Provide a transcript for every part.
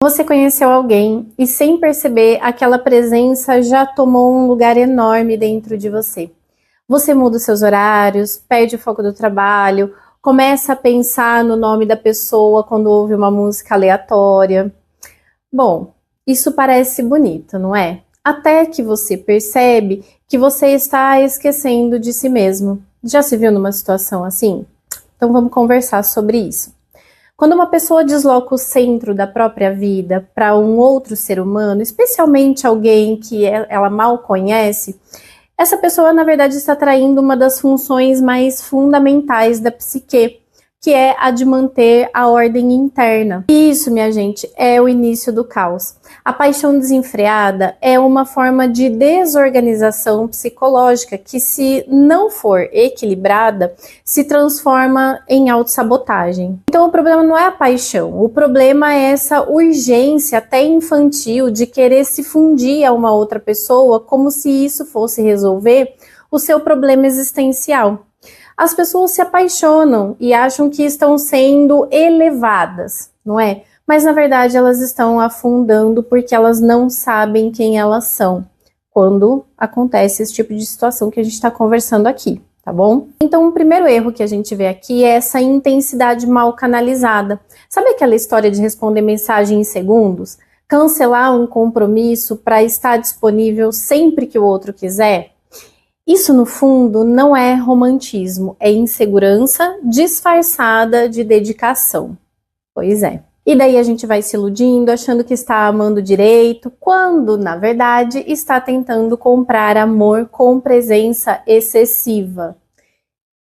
Você conheceu alguém e, sem perceber, aquela presença já tomou um lugar enorme dentro de você. Você muda os seus horários, perde o foco do trabalho, começa a pensar no nome da pessoa quando ouve uma música aleatória. Bom, isso parece bonito, não é? Até que você percebe que você está esquecendo de si mesmo. Já se viu numa situação assim? Então vamos conversar sobre isso. Quando uma pessoa desloca o centro da própria vida para um outro ser humano, especialmente alguém que ela mal conhece, essa pessoa, na verdade, está traindo uma das funções mais fundamentais da psique, que é a de manter a ordem interna. E isso, minha gente, é o início do caos. A paixão desenfreada é uma forma de desorganização psicológica que, se não for equilibrada, se transforma em autossabotagem. Então, o problema não é a paixão, o problema é essa urgência, até infantil, de querer se fundir a uma outra pessoa como se isso fosse resolver o seu problema existencial. As pessoas se apaixonam e acham que estão sendo elevadas, não é? Mas na verdade elas estão afundando porque elas não sabem quem elas são quando acontece esse tipo de situação que a gente está conversando aqui, tá bom? Então o primeiro erro que a gente vê aqui é essa intensidade mal canalizada. Sabe aquela história de responder mensagem em segundos? Cancelar um compromisso para estar disponível sempre que o outro quiser? Isso, no fundo, não é romantismo, é insegurança disfarçada de dedicação. Pois é. E daí a gente vai se iludindo, achando que está amando direito, quando, na verdade, está tentando comprar amor com presença excessiva.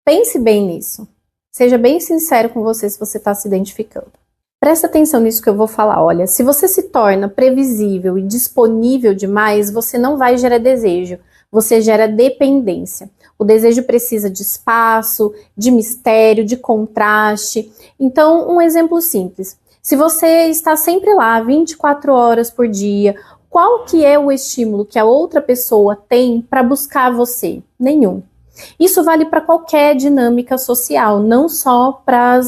Pense bem nisso. Seja bem sincero com você se você está se identificando. Presta atenção nisso que eu vou falar. Olha, se você se torna previsível e disponível demais, você não vai gerar desejo. Você gera dependência. O desejo precisa de espaço, de mistério, de contraste. Então, um exemplo simples. Se você está sempre lá, 24 horas por dia, qual que é o estímulo que a outra pessoa tem para buscar você? Nenhum. Isso vale para qualquer dinâmica social, não só para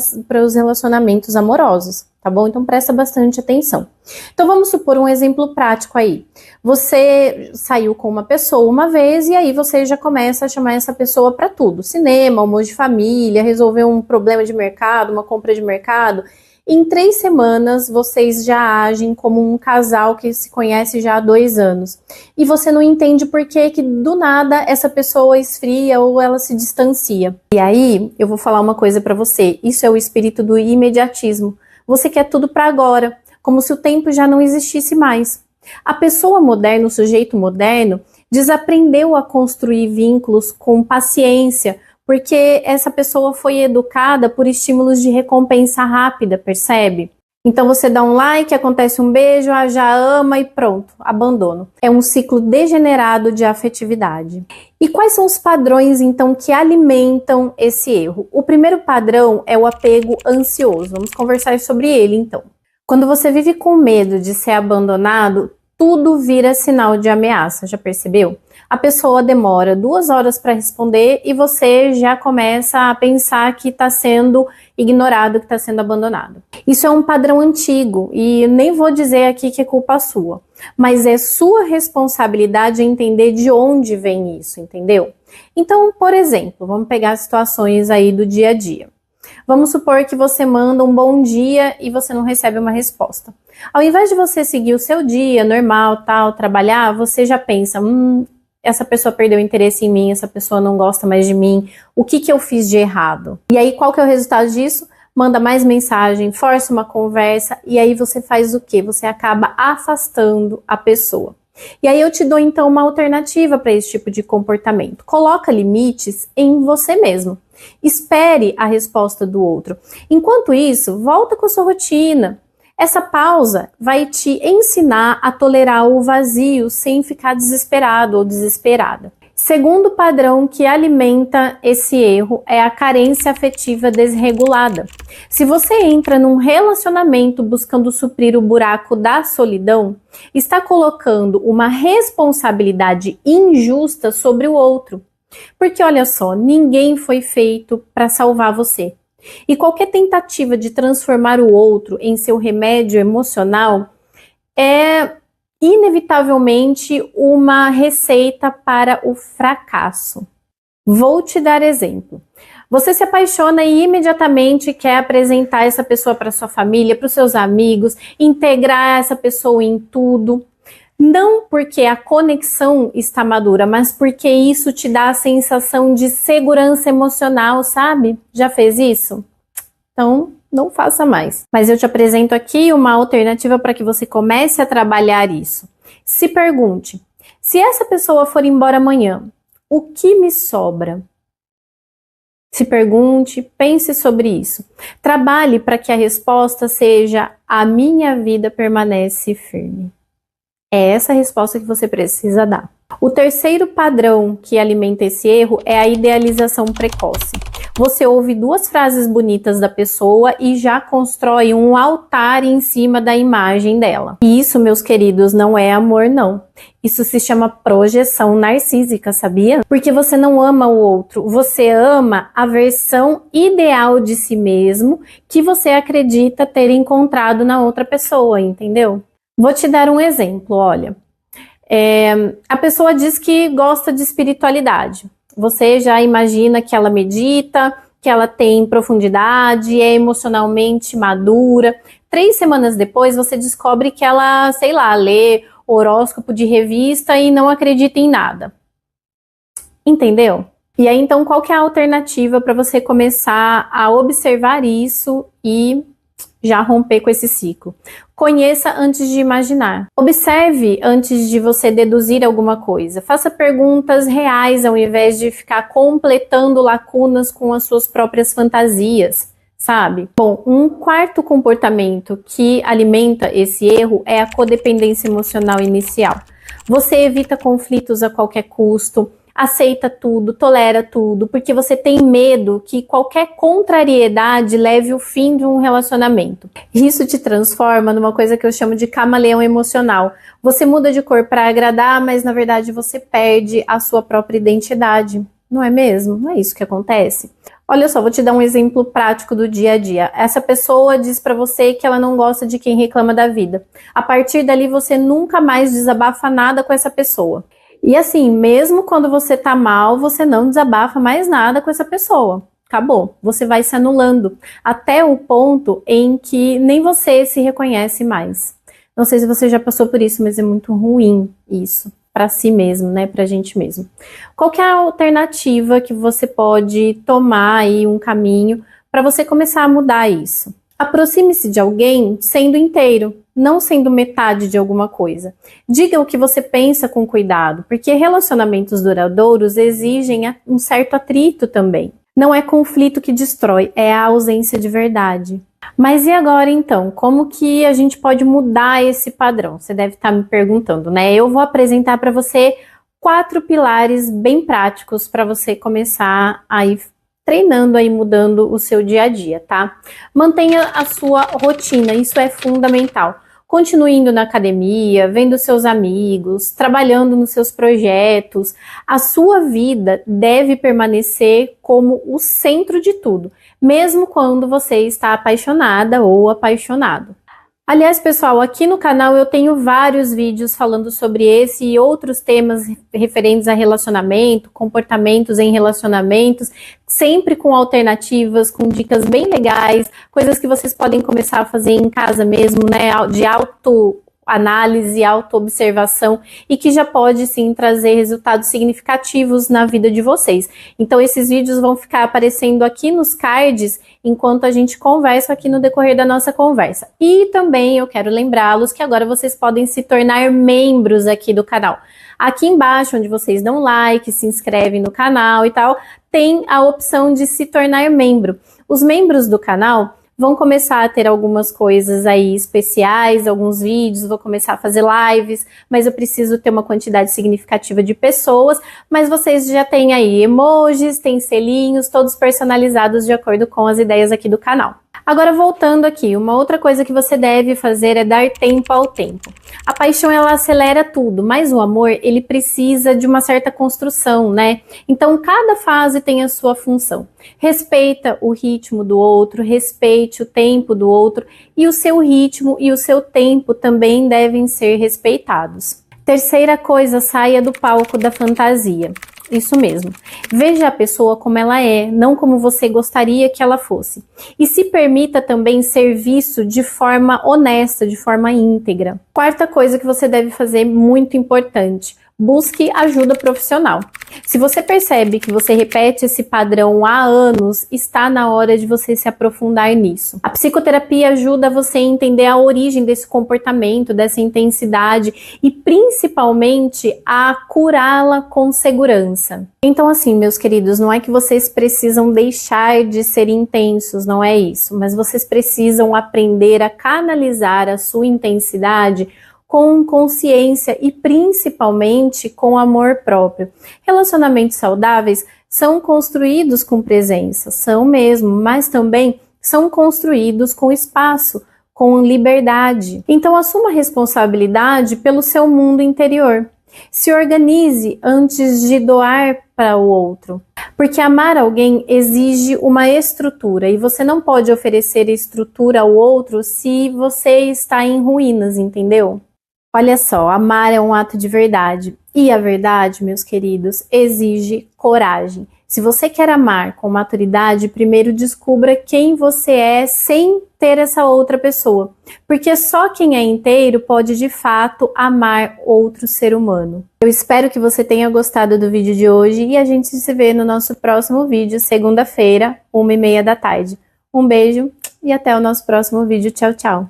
os relacionamentos amorosos, tá bom? Então presta bastante atenção. Então vamos supor um exemplo prático aí. Você saiu com uma pessoa uma vez e aí você já começa a chamar essa pessoa para tudo. Cinema, almoço de família, resolver um problema de mercado, uma compra de mercado. Em 3 semanas, vocês já agem como um casal que se conhece já há 2 anos. E você não entende por que do nada essa pessoa esfria ou ela se distancia. E aí, eu vou falar uma coisa para você. Isso é o espírito do imediatismo. Você quer tudo para agora, como se o tempo já não existisse mais. A pessoa moderna, o sujeito moderno, desaprendeu a construir vínculos com paciência, porque essa pessoa foi educada por estímulos de recompensa rápida, percebe? Então você dá um like, acontece um beijo, já ama e pronto, abandono. É um ciclo degenerado de afetividade. E quais são os padrões, então, que alimentam esse erro? O primeiro padrão é o apego ansioso. Vamos conversar sobre ele, então. Quando você vive com medo de ser abandonado, tudo vira sinal de ameaça, já percebeu? A pessoa demora 2 horas para responder e você já começa a pensar que está sendo ignorado, que está sendo abandonado. Isso é um padrão antigo e nem vou dizer aqui que é culpa sua, mas é sua responsabilidade entender de onde vem isso, entendeu? Então, por exemplo, vamos pegar situações aí do dia a dia. Vamos supor que você manda um bom dia e você não recebe uma resposta. Ao invés de você seguir o seu dia normal, tal, trabalhar, você já pensa, essa pessoa perdeu interesse em mim, essa pessoa não gosta mais de mim, o que eu fiz de errado? E aí, qual que é o resultado disso? Manda mais mensagem, força uma conversa, e aí você faz o quê? Você acaba afastando a pessoa. E aí eu te dou, então, uma alternativa para esse tipo de comportamento. Coloca limites em você mesmo. Espere a resposta do outro. Enquanto isso, volta com a sua rotina. Essa pausa vai te ensinar a tolerar o vazio sem ficar desesperado ou desesperada. Segundo padrão que alimenta esse erro é a carência afetiva desregulada. Se você entra num relacionamento buscando suprir o buraco da solidão, está colocando uma responsabilidade injusta sobre o outro. Porque olha só, ninguém foi feito para salvar você. E qualquer tentativa de transformar o outro em seu remédio emocional é inevitavelmente uma receita para o fracasso. Vou te dar exemplo. Você se apaixona e imediatamente quer apresentar essa pessoa para sua família, para os seus amigos, integrar essa pessoa em tudo. Não porque a conexão está madura, mas porque isso te dá a sensação de segurança emocional, sabe? Já fez isso? Então, não faça mais. Mas eu te apresento aqui uma alternativa para que você comece a trabalhar isso. Se pergunte, se essa pessoa for embora amanhã, o que me sobra? Se pergunte, pense sobre isso. Trabalhe para que a resposta seja: a minha vida permanece firme. É essa a resposta que você precisa dar. O terceiro padrão que alimenta esse erro é a idealização precoce. Você ouve duas frases bonitas da pessoa e já constrói um altar em cima da imagem dela. E isso, meus queridos, não é amor, não. Isso se chama projeção narcísica, sabia? Porque você não ama o outro, você ama a versão ideal de si mesmo que você acredita ter encontrado na outra pessoa, entendeu? Vou te dar um exemplo, olha. A pessoa diz que gosta de espiritualidade. Você já imagina que ela medita, que ela tem profundidade, é emocionalmente madura. 3 semanas depois, você descobre que ela, sei lá, lê horóscopo de revista e não acredita em nada. Entendeu? E aí, então, qual que é a alternativa para você começar a observar isso e já romper com esse ciclo? Conheça antes de imaginar. Observe antes de você deduzir alguma coisa. Faça perguntas reais ao invés de ficar completando lacunas com as suas próprias fantasias, sabe? Bom, um quarto comportamento que alimenta esse erro é a codependência emocional inicial. Você evita conflitos a qualquer custo, aceita tudo, tolera tudo, porque você tem medo que qualquer contrariedade leve ao fim de um relacionamento. Isso te transforma numa coisa que eu chamo de camaleão emocional. Você muda de cor para agradar, mas na verdade você perde a sua própria identidade. Não é mesmo? Não é isso que acontece? Olha só, vou te dar um exemplo prático do dia a dia. Essa pessoa diz para você que ela não gosta de quem reclama da vida. A partir dali você nunca mais desabafa nada com essa pessoa. E assim, mesmo quando você tá mal, você não desabafa mais nada com essa pessoa. Acabou. Você vai se anulando até o ponto em que nem você se reconhece mais. Não sei se você já passou por isso, mas é muito ruim isso para si mesmo, né? Pra gente mesmo. Qual que é a alternativa que você pode tomar aí, um caminho para você começar a mudar isso? Aproxime-se de alguém sendo inteiro, não sendo metade de alguma coisa. Diga o que você pensa com cuidado, porque relacionamentos duradouros exigem um certo atrito também. Não é conflito que destrói, é a ausência de verdade. Mas e agora então? Como que a gente pode mudar esse padrão? Você deve estar me perguntando, né? Eu vou apresentar para você 4 pilares bem práticos para você começar a ir treinando aí, mudando o seu dia a dia, tá? Mantenha a sua rotina, isso é fundamental. Continue indo na academia, vendo seus amigos, trabalhando nos seus projetos. A sua vida deve permanecer como o centro de tudo, mesmo quando você está apaixonada ou apaixonado. Aliás, pessoal, aqui no canal eu tenho vários vídeos falando sobre esse e outros temas referentes a relacionamento, comportamentos em relacionamentos, sempre com alternativas, com dicas bem legais, coisas que vocês podem começar a fazer em casa mesmo, né, de autoanálise, autoobservação e que já pode sim trazer resultados significativos na vida de vocês. Então esses vídeos vão ficar aparecendo aqui nos cards enquanto a gente conversa aqui no decorrer da nossa conversa. E também eu quero lembrá-los que agora vocês podem se tornar membros aqui do canal. Aqui embaixo, onde vocês dão like, se inscrevem no canal e tal, tem a opção de se tornar membro. Os membros do canal vão começar a ter algumas coisas aí especiais, alguns vídeos, vou começar a fazer lives, mas eu preciso ter uma quantidade significativa de pessoas, mas vocês já têm aí emojis, tem selinhos, todos personalizados de acordo com as ideias aqui do canal. Agora, voltando aqui, uma outra coisa que você deve fazer é dar tempo ao tempo. A paixão, ela acelera tudo, mas o amor, ele precisa de uma certa construção, né? Então, cada fase tem a sua função. Respeita o ritmo do outro, respeite o tempo do outro, e o seu ritmo e o seu tempo também devem ser respeitados. Terceira coisa, saia do palco da fantasia. Isso mesmo. Veja a pessoa como ela é, não como você gostaria que ela fosse. E se permita também ser visto de forma honesta, de forma íntegra. Quarta coisa que você deve fazer, muito importante. Busque ajuda profissional. Se você percebe que você repete esse padrão há anos, está na hora de você se aprofundar nisso. A psicoterapia ajuda você a entender a origem desse comportamento, dessa intensidade e principalmente a curá-la com segurança. Então assim, meus queridos, não é que vocês precisam deixar de ser intensos, não é isso, mas vocês precisam aprender a canalizar a sua intensidade com consciência e principalmente com amor próprio. Relacionamentos saudáveis são construídos com presença, são mesmo, mas também são construídos com espaço, com liberdade. Então assuma responsabilidade pelo seu mundo interior. Se organize antes de doar para o outro, porque amar alguém exige uma estrutura e você não pode oferecer estrutura ao outro se você está em ruínas, entendeu? Olha só, amar é um ato de verdade. E a verdade, meus queridos, exige coragem. Se você quer amar com maturidade, primeiro descubra quem você é sem ter essa outra pessoa. Porque só quem é inteiro pode, de fato, amar outro ser humano. Eu espero que você tenha gostado do vídeo de hoje e a gente se vê no nosso próximo vídeo, segunda-feira, 1h30 da tarde. Um beijo e até o nosso próximo vídeo. Tchau, tchau!